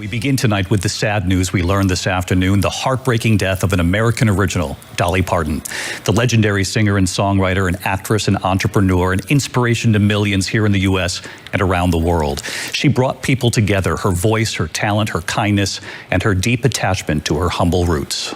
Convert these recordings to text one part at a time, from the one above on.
We begin tonight with the sad news we learned this afternoon, the heartbreaking death of an American original, Dolly Parton. The legendary singer and songwriter, an actress and entrepreneur, an inspiration to millions here in the U.S. and around the world. She brought people together, her voice, her talent, her kindness, and her deep attachment to her humble roots.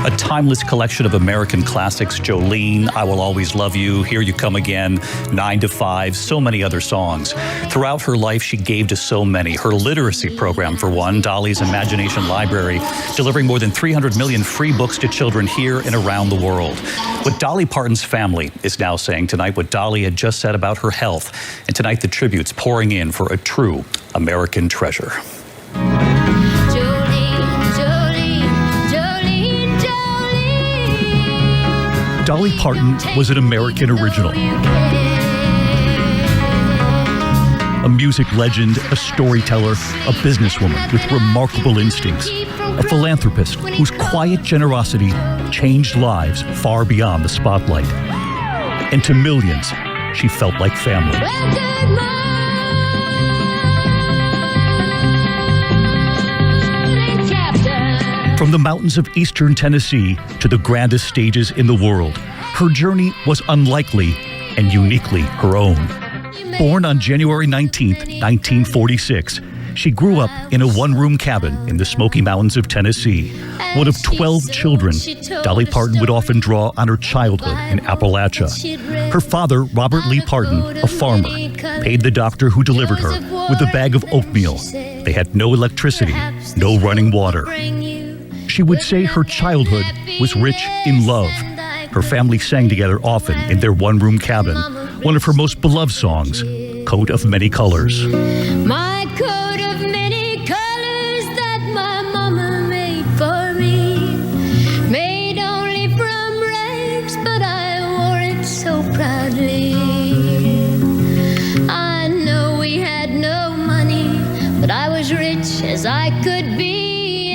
A timeless collection of American classics, Jolene, I Will Always Love You, Here You Come Again, 9 to 5, so many other songs. Throughout her life, she gave to so many. Her literacy program, for one, Dolly's Imagination Library, delivering more than 300 million free books to children here and around the world. What Dolly Parton's family is now saying tonight, what Dolly had just said about her health, and tonight the tributes pouring in for a true American treasure. Dolly Parton was an American original. A music legend, a storyteller, a businesswoman with remarkable instincts, a philanthropist whose quiet generosity changed lives far beyond the spotlight. And to millions, she felt like family. From the mountains of eastern Tennessee to the grandest stages in the world, her journey was unlikely and uniquely her own. Born on January 19, 1946, she grew up in a one-room cabin in the Smoky Mountains of Tennessee. One of 12 children, Dolly Parton would often draw on her childhood in Appalachia. Her father, Robert Lee Parton, a farmer, paid the doctor who delivered her with a bag of oatmeal. They had no electricity, no running water. She would say her childhood was rich in love. Her family sang together often in their one-room cabin. One of her most beloved songs, Coat of Many Colors. My coat of many colors that my mama made for me, made only from rags, but I wore it so proudly. I know we had no money, but I was rich as I could be.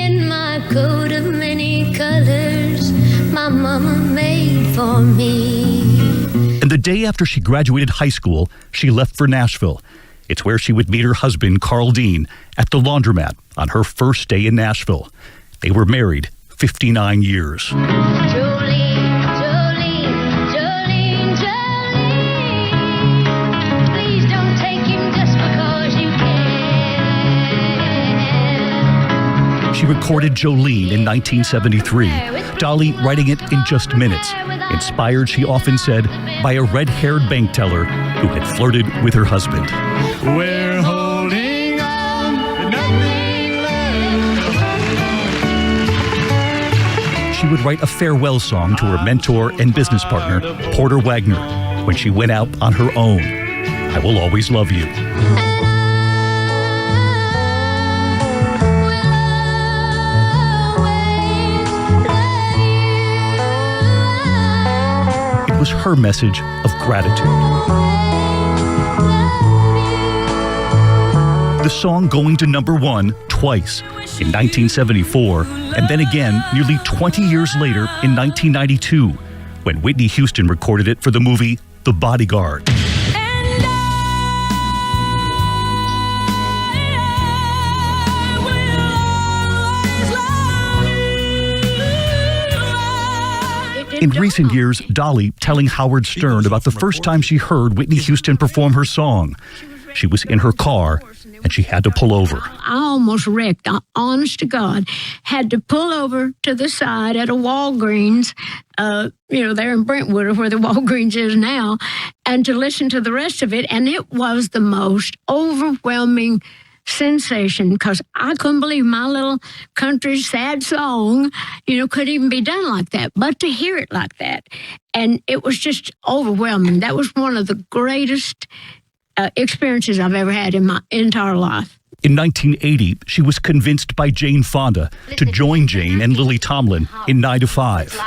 In my coat of many colors, my mama made for me. And the day after she graduated high school, she left for Nashville. It's where she would meet her husband, Carl Dean, at the laundromat on her first day in Nashville. They were married 59 years. She recorded Jolene in 1973, Dolly writing it in just minutes, inspired, she often said, by a red-haired bank teller who had flirted with her husband. We're holding on, nothing left. She would write a farewell song to her mentor and business partner, Porter Wagner, when she went out on her own. I Will Always Love You. Was her message of gratitude. The song going to #1 twice, in 1974, and then again nearly 20 years later in 1992, when Whitney Houston recorded it for the movie The Bodyguard. In recent years, Dolly telling Howard Stern about the first time she heard Whitney Houston perform her song. She was in her car, and she had to pull over. I almost wrecked, honest to God. Had to pull over to the side at a Walgreens, there in Brentwood, where the Walgreens is now, and to listen to the rest of it. And it was the most overwhelming sensation, because I couldn't believe my little country sad song, could even be done like that. But to hear it like that, and it was just overwhelming. That was one of the greatest experiences I've ever had in my entire life. In 1980, she was convinced by Jane Fonda to join Jane and Lily Tomlin in 9 to 5.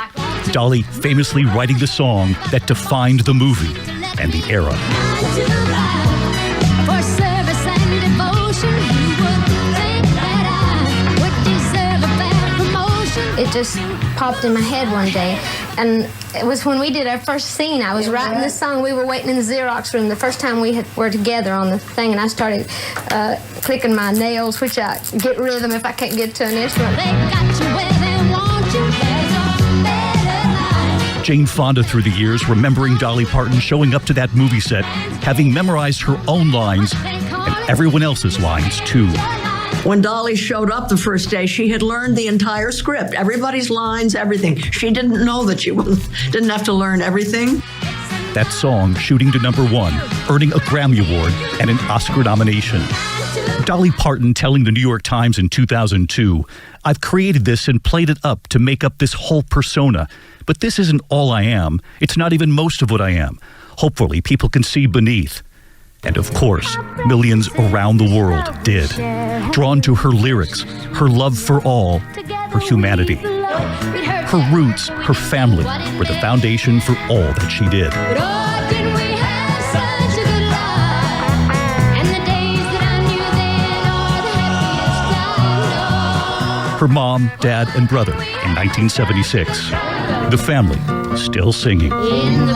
Dolly famously writing the song that defined the movie and the era. It just popped in my head one day And it was when we did our first scene. I was writing this song. We were waiting in the Xerox room the first time we were together on the thing, and I started clicking my nails, which I get rhythm if I can't get to an instrument. They got you where they want you. There's a better life. Jane Fonda through the years remembering Dolly Parton showing up to that movie set, having memorized her own lines and everyone else's lines too. When Dolly showed up the first day, she had learned the entire script, everybody's lines, everything. She didn't know that she didn't have to learn everything. That song shooting to #1, earning a Grammy Award and an Oscar nomination. Dolly Parton telling the New York Times in 2002, "I've created this and played it up to make up this whole persona. But this isn't all I am. It's not even most of what I am. Hopefully people can see beneath." And of course, millions around the world did. Drawn to her lyrics, her love for all, her humanity. Her roots, her family, were the foundation for all that she did. Her mom, dad, and brother in 1976. The family still singing. In the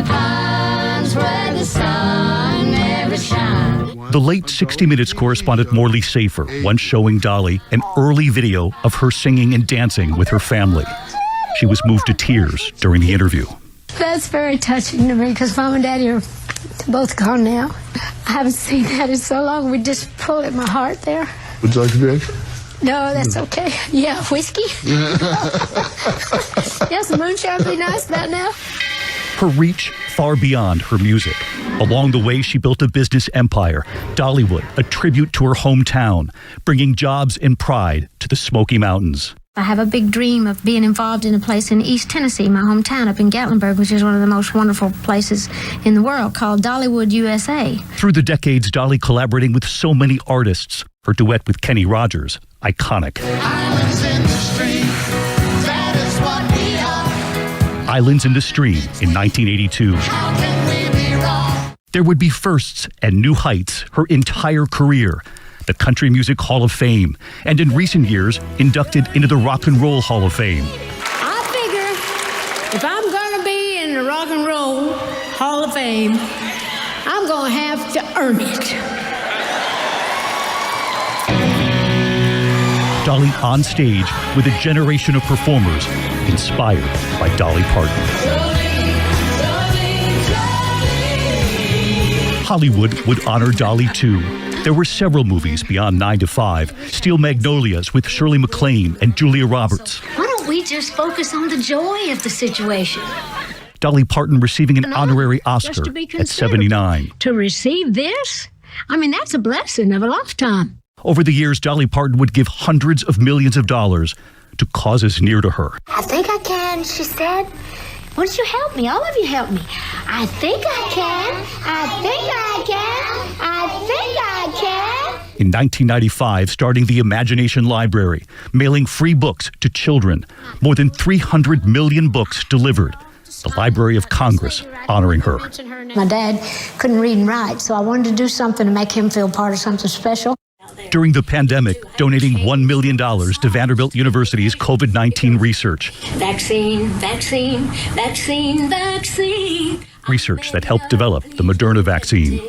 pines where the sun never shines. The late 60 Minutes correspondent Morley Safer once showing Dolly an early video of her singing and dancing with her family. She was moved to tears during the interview. That's very touching to me because Mom and Daddy are both gone now. I haven't seen that in so long. We just pull at my heart there. Would you like a drink? No, that's okay. Yeah, whiskey? Yeah, some moonshine would be nice about now. Her reach far beyond her music. Along the way, she built a business empire, Dollywood, a tribute to her hometown, bringing jobs and pride to the Smoky Mountains. I have a big dream of being involved in a place in East Tennessee, my hometown up in Gatlinburg, which is one of the most wonderful places in the world, called Dollywood, USA. Through the decades, Dolly collaborating with so many artists. Her duet with Kenny Rogers, iconic. Islands in the stream, that is what we are. Islands in the Stream in 1982. How can we be wrong? There would be firsts and new heights her entire career. The Country Music Hall of Fame, and in recent years, inducted into the Rock and Roll Hall of Fame. I figure if I'm going to be in the Rock and Roll Hall of Fame, I'm going to have to earn it. Dolly on stage with a generation of performers inspired by Dolly Parton. Hollywood would honor Dolly too. There were several movies beyond 9 to 5, Steel Magnolias with Shirley MacLaine and Julia Roberts. Why don't we just focus on the joy of the situation? Dolly Parton receiving an honorary Just Oscar to be at considered. 79. To receive this? I mean, that's a blessing of a lifetime. Over the years, Dolly Parton would give hundreds of millions of dollars to causes near to her. I think I can, she said. Why don't you help me? All of you help me. I think I can. I think I can. I think I can. In 1995, starting the Imagination Library, mailing free books to children. More than 300 million books delivered. The Library of Congress honoring her. My dad couldn't read and write, so I wanted to do something to make him feel part of something special. During the pandemic, donating $1 million to Vanderbilt University's COVID-19 research. Vaccine, vaccine, vaccine, vaccine. Research that helped develop the Moderna vaccine.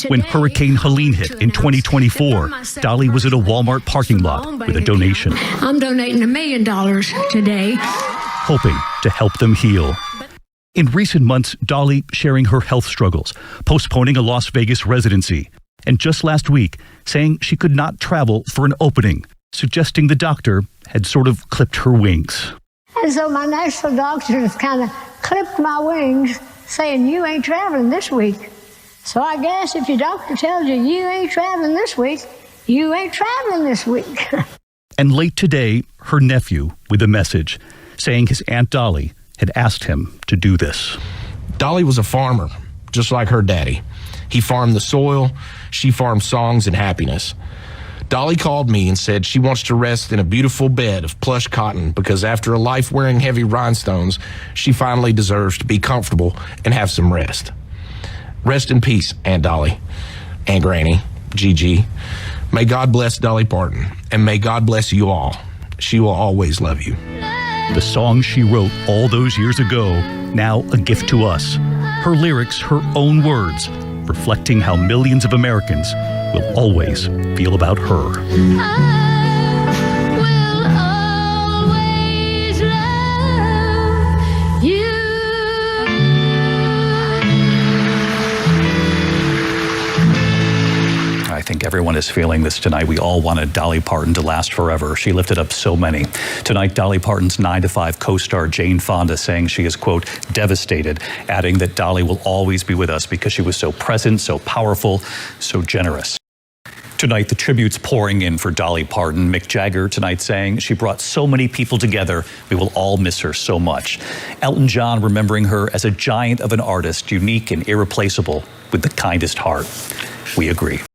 When Hurricane Helene hit in 2024, Dolly was at a Walmart parking lot with a donation, I'm donating $1 million today. hoping to help them heal. In recent months, Dolly sharing her health struggles, postponing a Las Vegas residency, and just last week, saying she could not travel for an opening, suggesting the doctor had sort of clipped her wings. And so my national doctor has kind of clipped my wings, saying, you ain't traveling this week. So I guess if your doctor tells you you ain't traveling this week, you ain't traveling this week. And late today, her nephew with a message, saying his Aunt Dolly had asked him to do this. Dolly was a farmer, just like her daddy. He farmed the soil, she farmed songs and happiness. Dolly called me and said she wants to rest in a beautiful bed of plush cotton because after a life wearing heavy rhinestones, she finally deserves to be comfortable and have some rest. Rest in peace, Aunt Dolly, Aunt Granny, Gigi. May God bless Dolly Parton, and may God bless you all. She will always love you. The song she wrote all those years ago, now a gift to us. Her lyrics, her own words, reflecting how millions of Americans will always feel about her. I think everyone is feeling this tonight. We all wanted Dolly Parton to last forever. She lifted up so many. Tonight, Dolly Parton's 9 to 5 co-star Jane Fonda saying she is, quote, devastated, adding that Dolly will always be with us because she was so present, so powerful, so generous. Tonight, the tributes pouring in for Dolly Parton. Mick Jagger tonight saying she brought so many people together. We will all miss her so much. Elton John remembering her as a giant of an artist, unique and irreplaceable, with the kindest heart. We agree.